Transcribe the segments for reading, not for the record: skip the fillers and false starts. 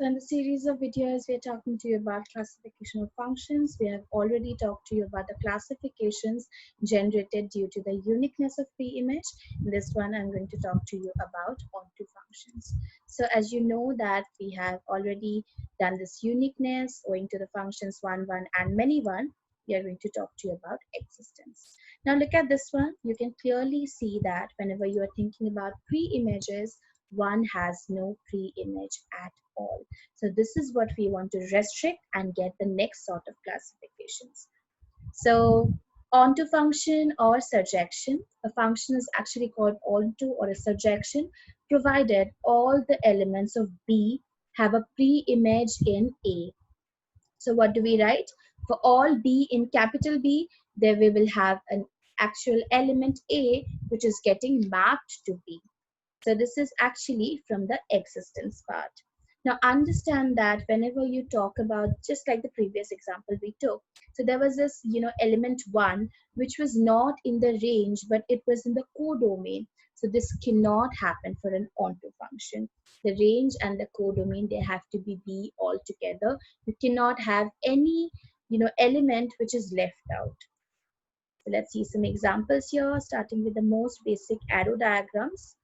So in the series of videos, we are talking to you about classification of functions. We have already talked to you about the classifications generated due to the uniqueness of pre-image. In this one, I'm going to talk to you about onto functions. So as you know that we have already done this uniqueness owing to the functions one, and many one, we are going to talk to you about existence. Now look at this one. You can clearly see that whenever you are thinking about pre-images, one has no pre-image at all. So this is what we want to restrict and get the next sort of classifications. So onto function or surjection. A function is actually called onto or a surjection provided all the elements of B have a pre-image in A. So what do we write? For all B in capital B, there we will have an actual element A which is getting mapped to B. So this is actually from the existence part. Now understand that whenever you talk about, just like the previous example we took, so there was this, element 1, which was not in the range, but it was in the codomain. So this cannot happen for an onto function. The range and the codomain, they have to be B altogether. You cannot have any, element which is left out. So let's see some examples here, starting with the most basic arrow diagrams.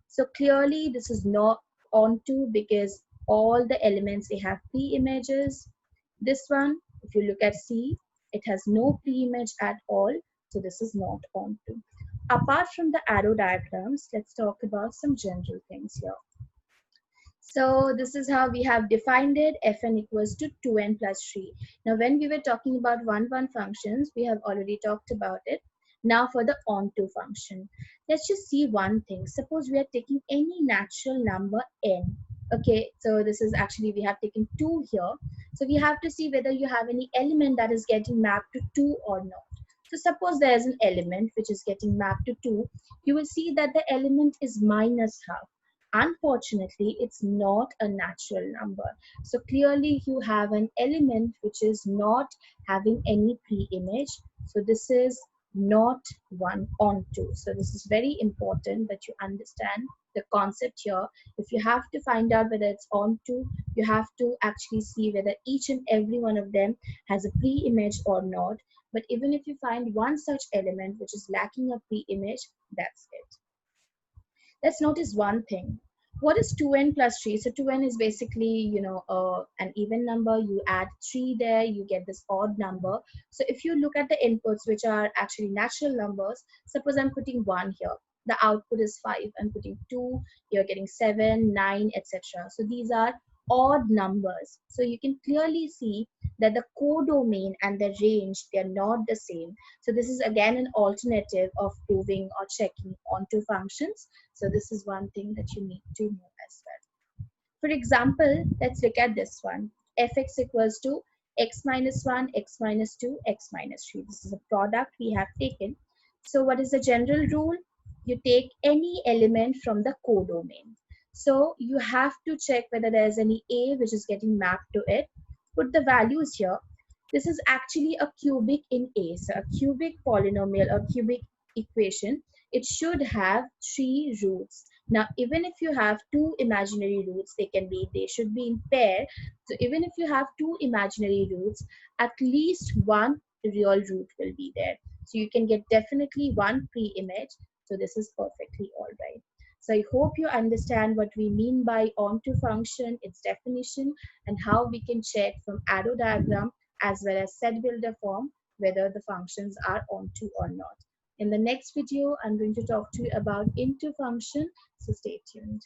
So clearly this is not onto because all the elements, they have pre-images. This one, if you look at C, it has no pre-image at all. So this is not onto. Apart from the arrow diagrams, let's talk about some general things here. So this is how we have defined it. Fn equals to 2n plus 3. Now when we were talking about one functions, we have already talked about it. Now for the onto function, let's just see one thing. Suppose we are taking any natural number n. Okay, so this is actually, we have taken 2 here. So we have to see whether you have any element that is getting mapped to 2 or not. So suppose there is an element which is getting mapped to 2. You will see that the element is minus half. Unfortunately, it's not a natural number. So clearly you have an element which is not having any pre-image. So this is not one onto. So this is very important that you understand the concept here. If you have to find out whether it's onto, you have to actually see whether each and every one of them has a pre-image or not. But even if you find one such element which is lacking a pre-image, that's it. Let's notice one thing. What is 2n plus 3? So 2n is basically, an even number. You add 3 there, you get this odd number. So if you look at the inputs, which are actually natural numbers, suppose I'm putting 1 here. The output is 5. I'm putting 2, you're getting 7, 9, etc. So these are odd numbers. So you can clearly see that the codomain and the range, they're not the same. So this is again an alternative of proving or checking onto functions. So this is one thing that you need to know as well. For example, let's look at this one. Fx equals to x minus 1, x minus 2, x minus 3. This is a product we have taken. So what is the general rule? You take any element from the codomain. So you have to check whether there is any A which is getting mapped to it. Put the values here. This is actually a cubic in A. So a cubic polynomial or cubic equation, it should have 3 roots. Now even if you have 2 imaginary roots, they should be in pair. So even if you have 2 imaginary roots, at least one real root will be there. So you can get definitely one pre-image. So this is perfectly all right. So I hope you understand what we mean by onto function, its definition, and how we can check from arrow diagram as well as set builder form whether the functions are onto or not. In the next video, I'm going to talk to you about into function, so stay tuned.